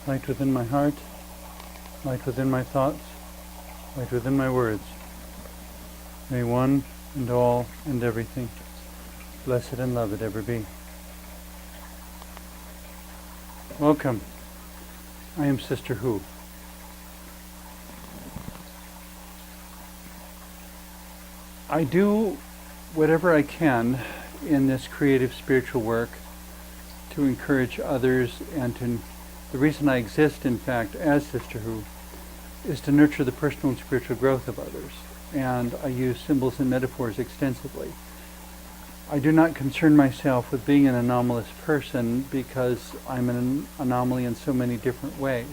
light within my heart, light within my thoughts, light within my words. May one and all and everything, blessed and loved ever be. Welcome. I am Sister Who. I do whatever I can in this creative spiritual work to encourage others, and the reason I exist, in fact, as Sister Who, is to nurture the personal and spiritual growth of others. And I use symbols and metaphors extensively. I do not concern myself with being an anomalous person because I'm an anomaly in so many different ways.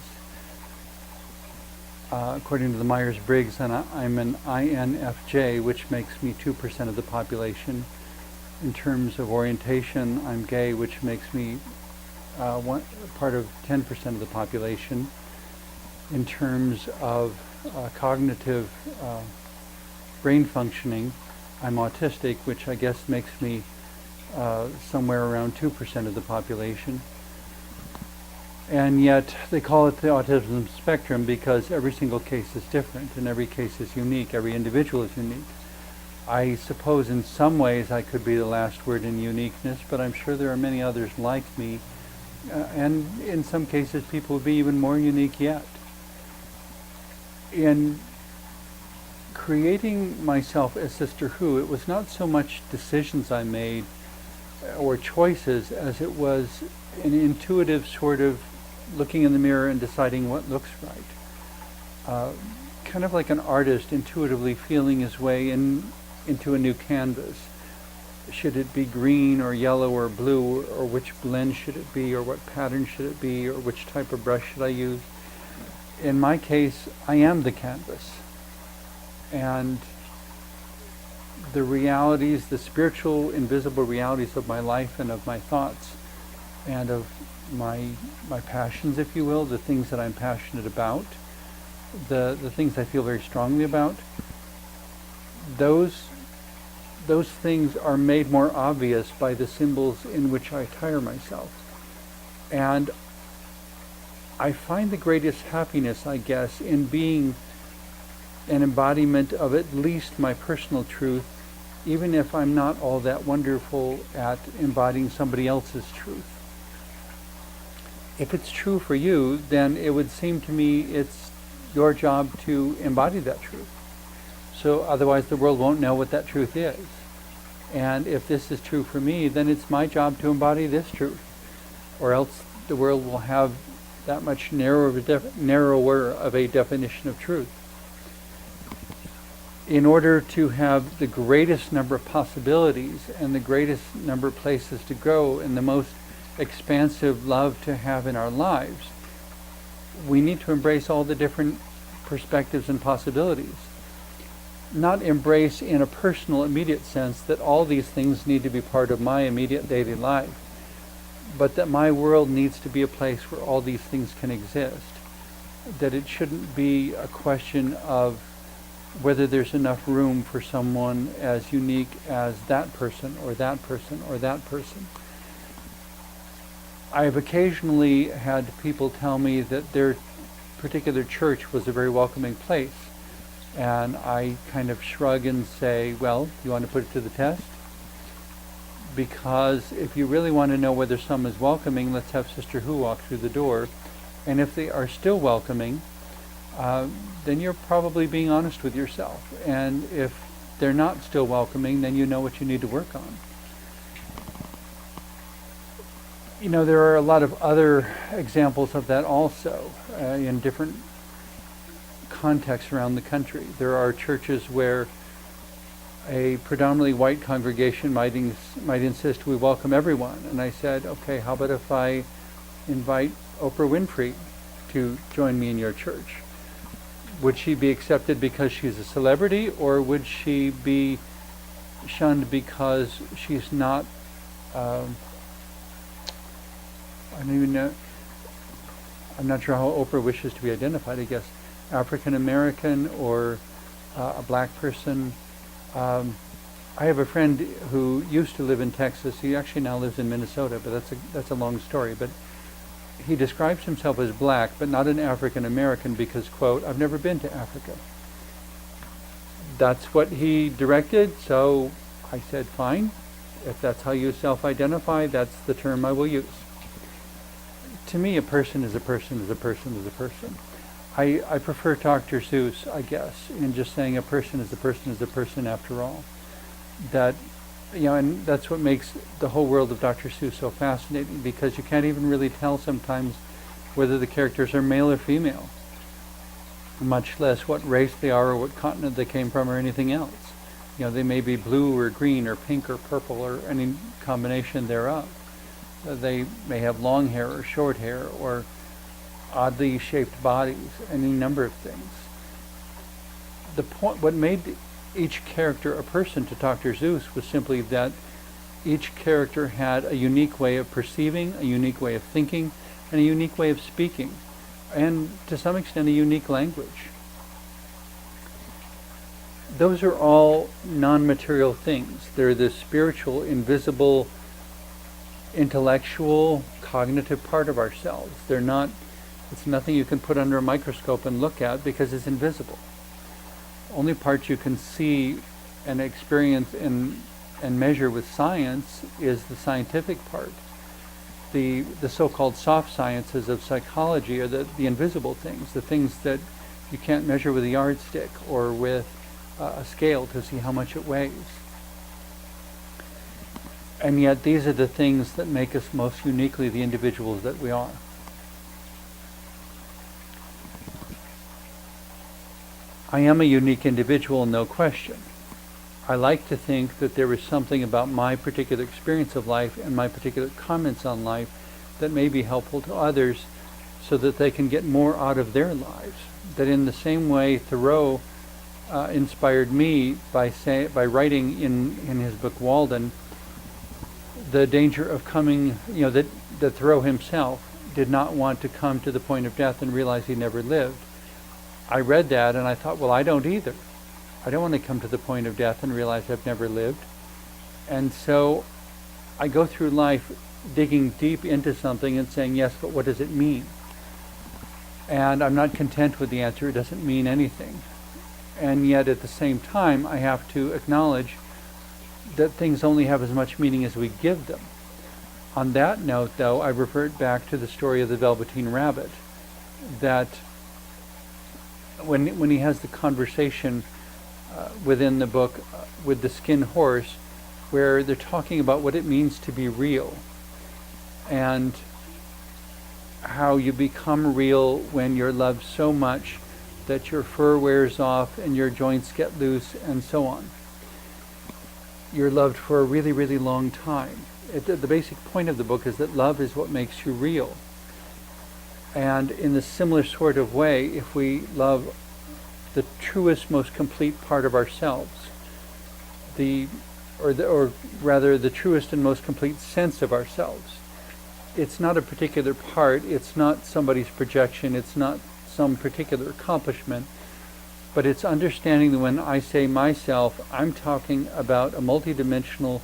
According to the Myers-Briggs, I'm an INFJ, which makes me 2% of the population. In terms of orientation, I'm gay, which makes me part of 10% of the population. In terms of cognitive brain functioning, I'm autistic, which I guess makes me somewhere around 2% of the population. And yet they call it the autism spectrum because every single case is different and every case is unique, every individual is unique. I suppose in some ways I could be the last word in uniqueness, but I'm sure there are many others like me, and in some cases people would be even more unique yet. In creating myself as Sister Who, it was not so much decisions I made or choices as it was an intuitive sort of looking in the mirror and deciding what looks right. Kind of like an artist intuitively feeling his way into a new canvas. Should it be green or yellow or blue, or which blend should it be, or what pattern should it be, or which type of brush should I use? In my case, I am the canvas. And the realities, the spiritual, invisible realities of my life and of my thoughts and of my passions, if you will, the things that I'm passionate about, the things I feel very strongly about, those things are made more obvious by the symbols in which I attire myself. And I find the greatest happiness, I guess, in being an embodiment of at least my personal truth, even if I'm not all that wonderful at embodying somebody else's truth. If it's true for you, then it would seem to me it's your job to embody that truth. So otherwise the world won't know what that truth is. And if this is true for me, then it's my job to embody this truth. Or else the world will have that much narrower of a definition of truth. In order to have the greatest number of possibilities and the greatest number of places to go and the most expansive love to have in our lives, we need to embrace all the different perspectives and possibilities. Not embrace in a personal, immediate sense that all these things need to be part of my immediate daily life, but that my world needs to be a place where all these things can exist. That it shouldn't be a question of whether there's enough room for someone as unique as that person or that person or that person. I have occasionally had people tell me that their particular church was a very welcoming place. And I kind of shrug and say, well, you want to put it to the test? Because if you really want to know whether someone is welcoming, let's have Sister Who walk through the door. And if they are still welcoming, then you're probably being honest with yourself. And if they're not still welcoming, then you know what you need to work on. You know, there are a lot of other examples of that also in different contexts around the country. There are churches where a predominantly white congregation might insist we welcome everyone. And I said, okay, how about if I invite Oprah Winfrey to join me in your church? Would she be accepted because she's a celebrity, or would she be shunned because she's not, I don't even know, I'm not sure how Oprah wishes to be identified, I guess, African American or a black person. I have a friend who used to live in Texas. He actually now lives in Minnesota, but that's a long story. But he describes himself as black, but not an African American because, quote, I've never been to Africa. That's what he directed, so I said, fine. If that's how you self-identify, that's the term I will use. To me, a person is a person is a person is a person. I prefer Dr. Seuss, I guess, in just saying a person is a person is a person after all. That, and that's what makes the whole world of Dr. Seuss so fascinating, because you can't even really tell sometimes whether the characters are male or female, much less what race they are or what continent they came from or anything else. They may be blue or green or pink or purple or any combination thereof. They may have long hair or short hair or oddly shaped bodies, any number of things. The point, what made each character a person to Dr. Seuss was simply that each character had a unique way of perceiving, a unique way of thinking, and a unique way of speaking, and to some extent a unique language. Those are all non-material things. They're the spiritual, invisible, intellectual, cognitive part of ourselves. It's nothing you can put under a microscope and look at because it's invisible. Only part you can see and experience and measure with science is the scientific part. The so-called soft sciences of psychology are the invisible things, the things that you can't measure with a yardstick or with a scale to see how much it weighs. And yet these are the things that make us most uniquely the individuals that we are. I am a unique individual, no question. I like to think that there is something about my particular experience of life and my particular comments on life that may be helpful to others so that they can get more out of their lives. That in the same way Thoreau inspired me by writing in his book Walden the danger of coming, that Thoreau himself did not want to come to the point of death and realize he never lived. I read that and I thought, well, I don't either. I don't want to come to the point of death and realize I've never lived. And so I go through life digging deep into something and saying, yes, but what does it mean? And I'm not content with the answer. It doesn't mean anything. And yet at the same time, I have to acknowledge that things only have as much meaning as we give them. On that note, though, I revert back to the story of the Velveteen Rabbit, that when he has the conversation within the book with the skin horse, where they're talking about what it means to be real and how you become real when you're loved so much that your fur wears off and your joints get loose and so on. You're loved for a really, really long time. The basic point of the book is that love is what makes you real. And in a similar sort of way, if we love the truest, most complete part of ourselves, or rather the truest and most complete sense of ourselves, it's not a particular part, it's not somebody's projection, it's not some particular accomplishment, but it's understanding that when I say myself, I'm talking about a multidimensional,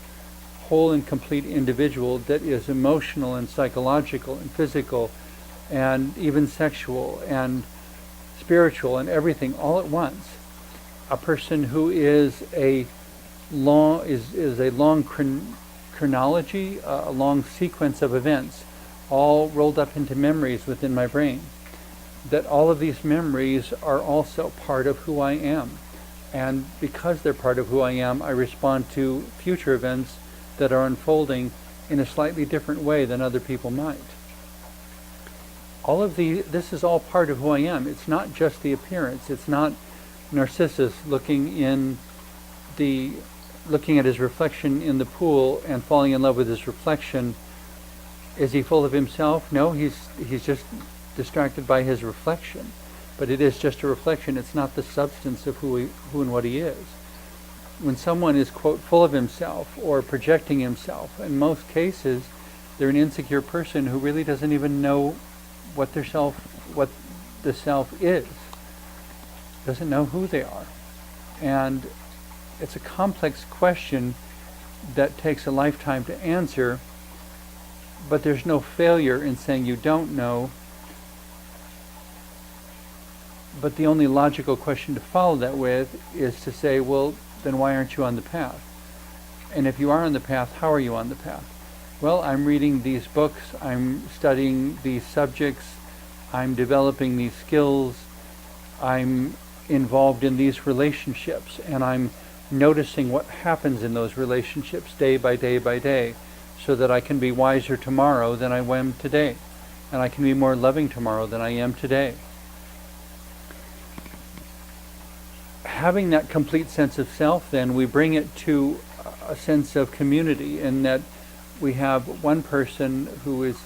whole and complete individual that is emotional and psychological and physical and even sexual and spiritual and everything all at once. A person who is a long chronology, a long sequence of events, all rolled up into memories within my brain. That all of these memories are also part of who I am. And because they're part of who I am, I respond to future events that are unfolding in a slightly different way than other people might. This is all part of who I am. It's not just the appearance. It's not Narcissus looking at his reflection in the pool and falling in love with his reflection. Is he full of himself? No, he's just distracted by his reflection. But it is just a reflection. It's not the substance of who and what he is. When someone is, quote, full of himself or projecting himself, in most cases, they're an insecure person who really doesn't even know what the self is, doesn't know who they are. And it's a complex question that takes a lifetime to answer, but there's no failure in saying you don't know. But the only logical question to follow that with is to say, well, then why aren't you on the path? And if you are on the path, how are you on the path? Well, I'm reading these books, I'm studying these subjects, I'm developing these skills, I'm involved in these relationships, and I'm noticing what happens in those relationships day by day by day, so that I can be wiser tomorrow than I am today, and I can be more loving tomorrow than I am today. Having that complete sense of self, then we bring it to a sense of community, in that we have one person who is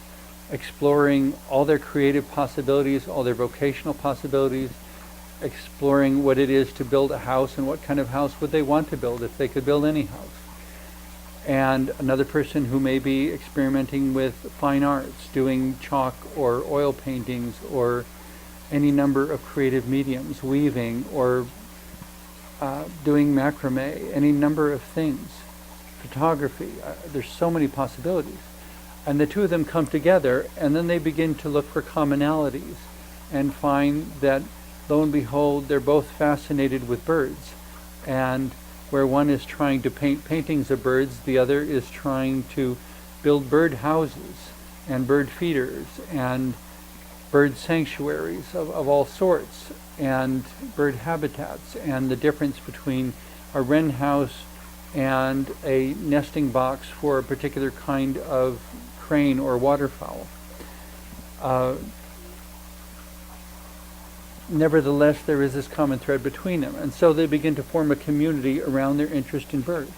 exploring all their creative possibilities, all their vocational possibilities, exploring what it is to build a house and what kind of house would they want to build if they could build any house. And another person who may be experimenting with fine arts, doing chalk or oil paintings or any number of creative mediums, weaving or doing macrame, any number of things, photography. There's so many possibilities. And the two of them come together, and then they begin to look for commonalities and find that, lo and behold, they're both fascinated with birds. And where one is trying to paint paintings of birds, the other is trying to build bird houses and bird feeders and bird sanctuaries of all sorts, and bird habitats, and the difference between a wren house and a nesting box for a particular kind of crane or waterfowl. Nevertheless, there is this common thread between them, and so they begin to form a community around their interest in birds.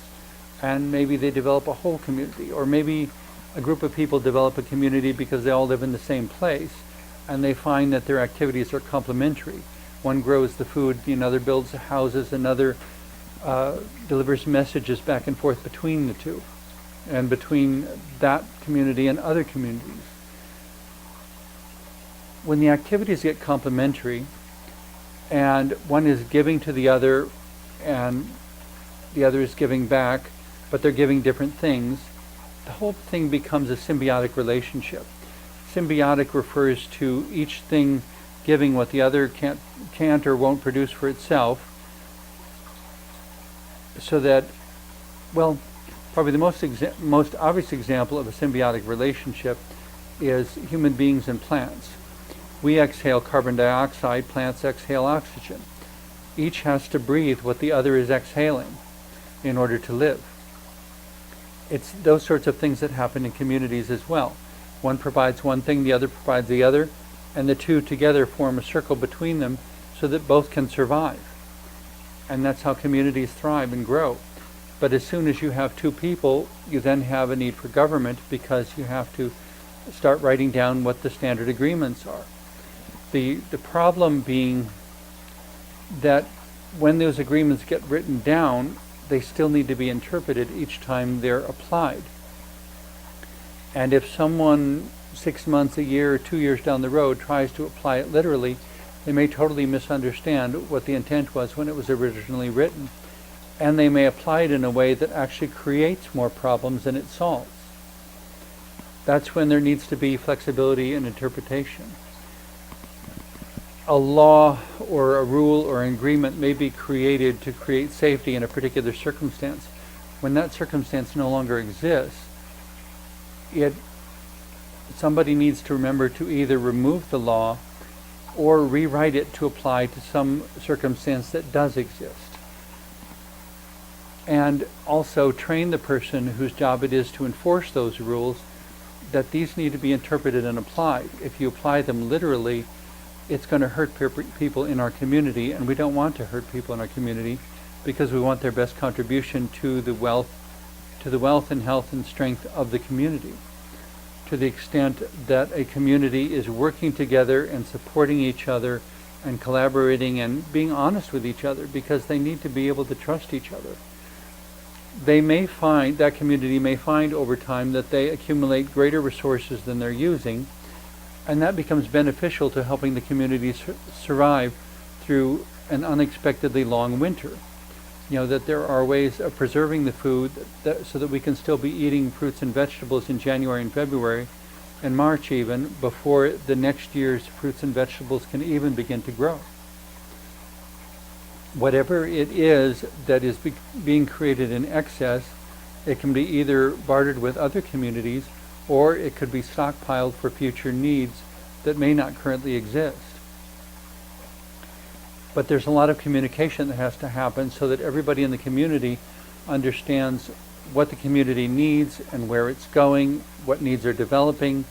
And maybe they develop a whole community, or maybe a group of people develop a community because they all live in the same place, and they find that their activities are complementary. One grows the food, another builds the houses, another delivers messages back and forth between the two, and between that community and other communities. When the activities get complementary, and one is giving to the other, and the other is giving back, but they're giving different things, the whole thing becomes a symbiotic relationship. Symbiotic refers to each thing giving what the other can't or won't produce for itself, so that, well, probably the most obvious example of a symbiotic relationship is human beings and plants. We exhale carbon dioxide, plants exhale oxygen. Each has to breathe what the other is exhaling in order to live. It's those sorts of things that happen in communities as well. One provides one thing, the other provides the other, and the two together form a circle between them so that both can survive. And that's how communities thrive and grow. But as soon as you have two people, you then have a need for government, because you have to start writing down what the standard agreements are. The problem being that when those agreements get written down, they still need to be interpreted each time they're applied. And if someone 6 months, a year, or 2 years down the road tries to apply it literally, they may totally misunderstand what the intent was when it was originally written. And they may apply it in a way that actually creates more problems than it solves. That's when there needs to be flexibility in interpretation. A law or a rule or an agreement may be created to create safety in a particular circumstance. When that circumstance no longer exists, somebody needs to remember to either remove the law or rewrite it to apply to some circumstance that does exist. And also train the person whose job it is to enforce those rules that these need to be interpreted and applied. If you apply them literally, it's going to hurt people in our community, and we don't want to hurt people in our community, because we want their best contribution to the wealth and health and strength of the community. To the extent that a community is working together and supporting each other and collaborating and being honest with each other, because they need to be able to trust each other. That community may find over time that they accumulate greater resources than they're using, and that becomes beneficial to helping the community survive through an unexpectedly long winter. That there are ways of preserving the food so that we can still be eating fruits and vegetables in January and February and March even before the next year's fruits and vegetables can even begin to grow. Whatever it is that is being created in excess, it can be either bartered with other communities or it could be stockpiled for future needs that may not currently exist. But there's a lot of communication that has to happen so that everybody in the community understands what the community needs and where it's going, what needs are developing,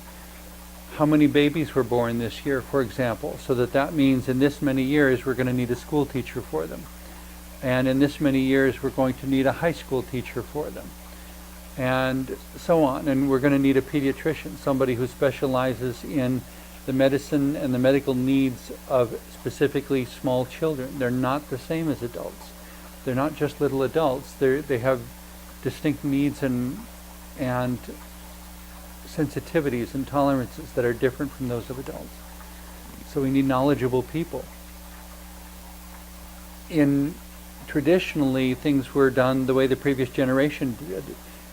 how many babies were born this year, for example, so that means in this many years we're going to need a school teacher for them. And in this many years we're going to need a high school teacher for them. And so on. And we're going to need a pediatrician, somebody who specializes in the medicine and the medical needs of specifically small children. They're not the same as adults. They're not just little adults. They have distinct needs and sensitivities and tolerances that are different from those of adults. So we need knowledgeable people. Traditionally, things were done the way the previous generation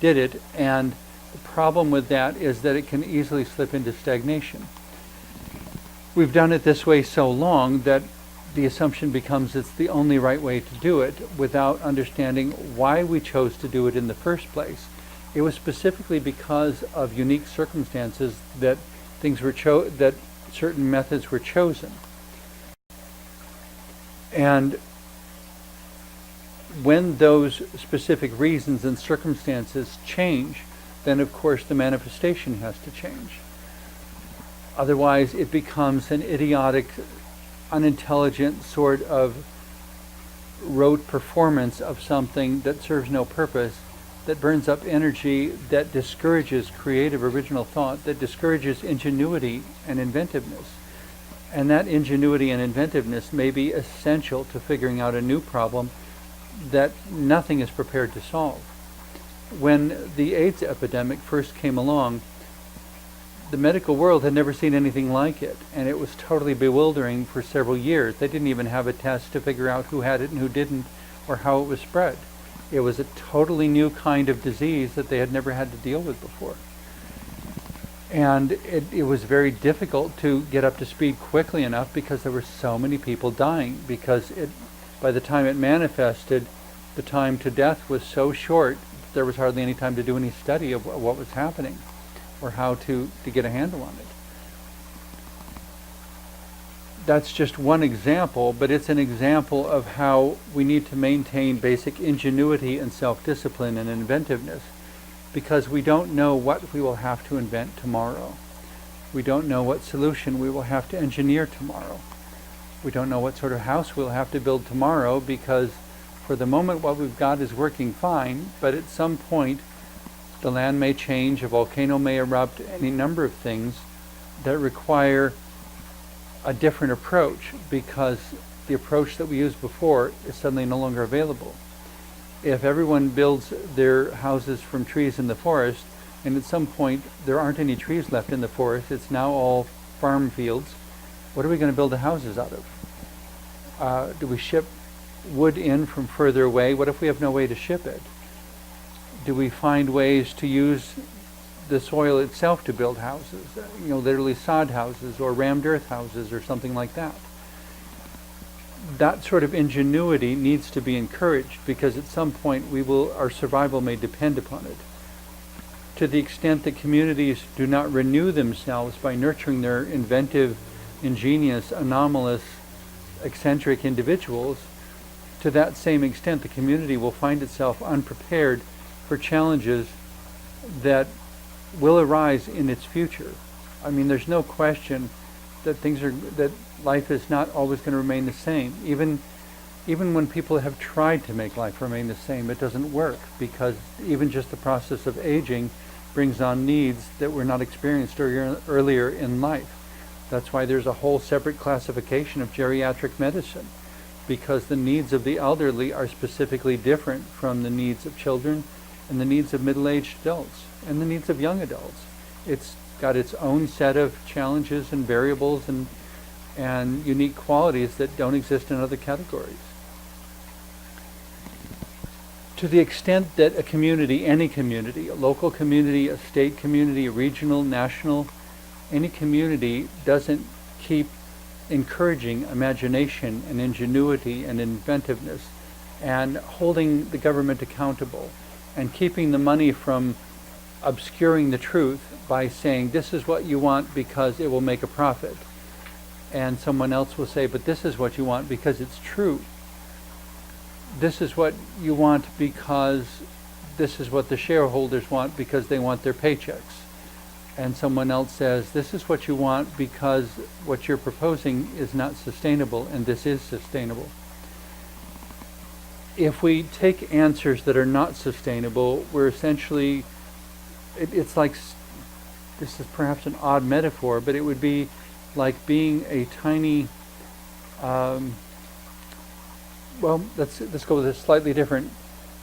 did it, and the problem with that is that it can easily slip into stagnation. We've done it this way so long that the assumption becomes it's the only right way to do it without understanding why we chose to do it in the first place. It was specifically because of unique circumstances that that certain methods were chosen. And when those specific reasons and circumstances change, then of course the manifestation has to change. Otherwise it becomes an idiotic, unintelligent sort of rote performance of something that serves no purpose, that burns up energy, that discourages creative original thought, that discourages ingenuity and inventiveness. And that ingenuity and inventiveness may be essential to figuring out a new problem that nothing is prepared to solve. When the AIDS epidemic first came along, the medical world had never seen anything like it, and it was totally bewildering for several years. They didn't even have a test to figure out who had it and who didn't, or how it was spread. It was a totally new kind of disease that they had never had to deal with before. And it was very difficult to get up to speed quickly enough because there were so many people dying, because by the time it manifested, the time to death was so short, there was hardly any time to do any study of what was happening or how to get a handle on it. That's just one example, but it's an example of how we need to maintain basic ingenuity and self-discipline and inventiveness, because we don't know what we will have to invent tomorrow. We don't know what solution we will have to engineer tomorrow. We don't know what sort of house we'll have to build tomorrow, because for the moment what we've got is working fine, but at some point the land may change, a volcano may erupt, any number of things that require a different approach, because the approach that we used before is suddenly no longer available. If everyone builds their houses from trees in the forest, and at some point there aren't any trees left in the forest, it's now all farm fields, what are we going to build the houses out of? Do we ship wood in from further away? What if we have no way to ship it? Do we find ways to use the soil itself to build houses? Literally sod houses or rammed earth houses or something like that. That sort of ingenuity needs to be encouraged, because at some point our survival may depend upon it. To the extent that communities do not renew themselves by nurturing their inventive, ingenious, anomalous, eccentric individuals, to that same extent the community will find itself unprepared for challenges that will arise in its future. I mean, there's no question that that life is not always going to remain the same. Even when people have tried to make life remain the same, it doesn't work, because even just the process of aging brings on needs that were not experienced earlier in life. That's why there's a whole separate classification of geriatric medicine, because the needs of the elderly are specifically different from the needs of children and the needs of middle-aged adults and the needs of young adults. It's got its own set of challenges and variables and unique qualities that don't exist in other categories. To the extent that a community, any community, a local community, a state community, a regional, national, any community doesn't keep encouraging imagination and ingenuity and inventiveness and holding the government accountable and keeping the money from obscuring the truth by saying this is what you want because it will make a profit, and someone else will say but this is what you want because it's true, this is what you want because this is what the shareholders want because they want their paychecks, and someone else says this is what you want because what you're proposing is not sustainable and this is sustainable. If we take answers that are not sustainable, we're essentially, it's like, this is perhaps an odd metaphor, but it would be like being a tiny, well, let's go with a slightly different,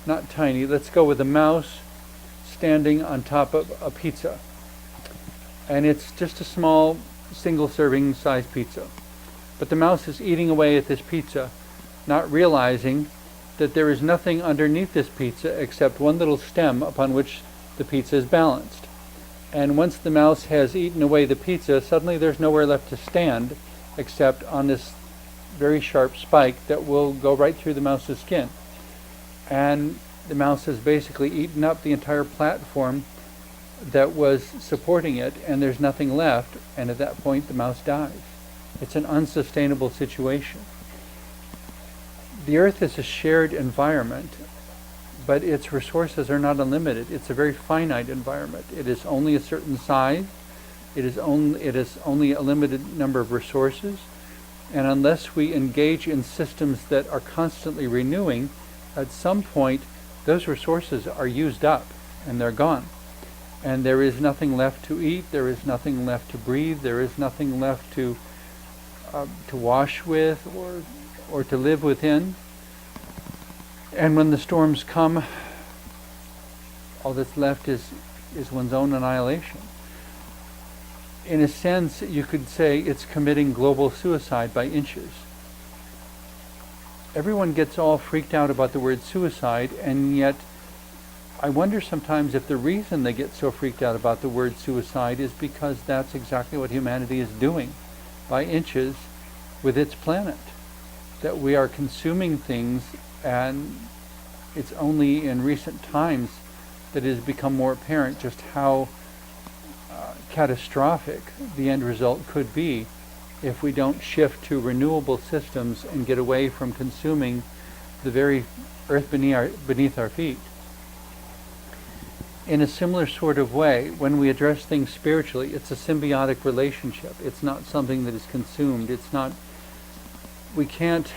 not tiny, let's go with a mouse standing on top of a pizza. And it's just a small single serving size pizza. But the mouse is eating away at this pizza, not realizing that there is nothing underneath this pizza except one little stem upon which the pizza is balanced. And once the mouse has eaten away the pizza, suddenly there's nowhere left to stand except on this very sharp spike that will go right through the mouse's skin. And the mouse has basically eaten up the entire platform that was supporting it, and there's nothing left, and at that point the mouse dies. It's an unsustainable situation. The earth is a shared environment, but its resources are not unlimited. It's a very finite environment. It is only a certain size. It is only a limited number of resources, and unless we engage in systems that are constantly renewing, at some point those resources are used up and they're gone. And there is nothing left to eat, there is nothing left to breathe, there is nothing left to wash with or to live within. And when the storms come, all that's left is one's own annihilation. In a sense, you could say it's committing global suicide by inches. Everyone gets all freaked out about the word suicide, and yet I wonder sometimes if the reason they get so freaked out about the word suicide is because that's exactly what humanity is doing by inches with its planet. That we are consuming things, and it's only in recent times that it has become more apparent just how catastrophic the end result could be if we don't shift to renewable systems and get away from consuming the very earth beneath our feet. In a similar sort of way, when we address things spiritually, it's a symbiotic relationship. It's not something that is consumed. We can't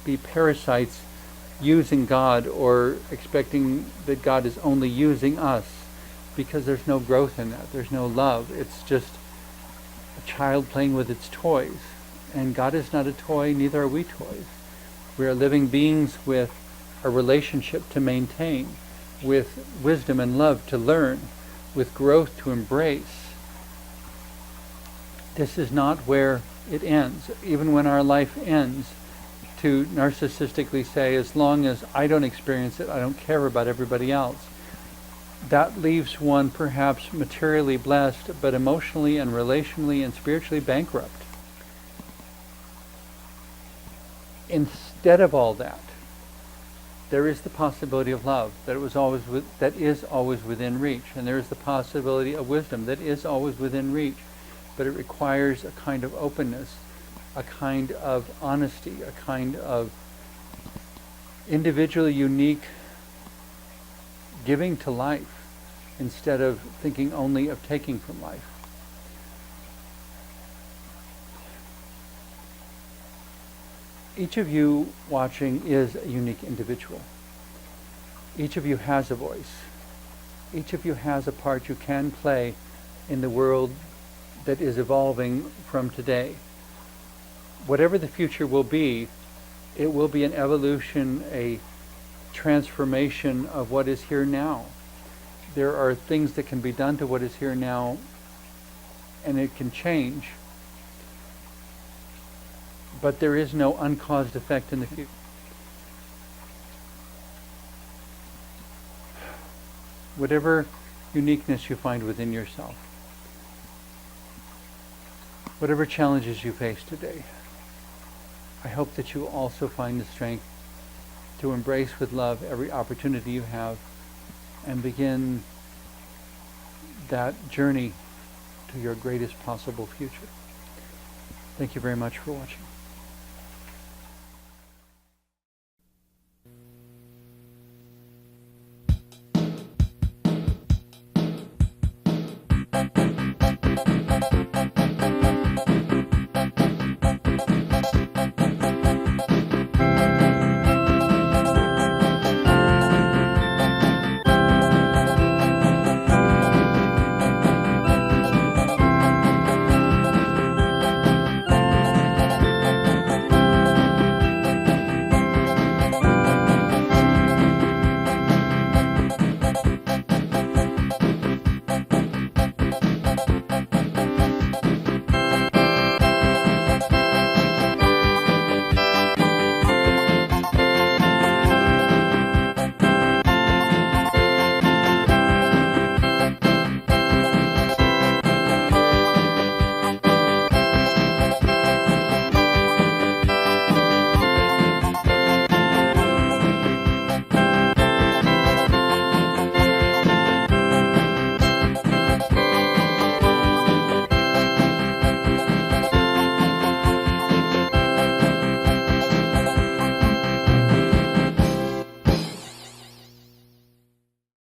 be parasites using God or expecting that God is only using us, because there's no growth in that. There's no love. It's just a child playing with its toys. And God is not a toy, neither are we toys. We are living beings with a relationship to maintain, with wisdom and love to learn, with growth to embrace. This is not where it ends. Even when our life ends, to narcissistically say, as long as I don't experience it, I don't care about everybody else. That leaves one perhaps materially blessed, but emotionally and relationally and spiritually bankrupt. Instead of all that, there is the possibility of love that is always within reach, and there is the possibility of wisdom that is always within reach, but it requires a kind of openness, a kind of honesty, a kind of individually unique giving to life instead of thinking only of taking from life. Each of you watching is a unique individual. Each of you has a voice. Each of you has a part you can play in the world that is evolving from today. Whatever the future will be, it will be an evolution, a transformation of what is here now. There are things that can be done to what is here now, and it can change. But there is no uncaused effect in the future. whatever uniqueness you find within yourself, whatever challenges you face today, I hope that you also find the strength to embrace with love every opportunity you have and begin that journey to your greatest possible future. Thank you very much for watching.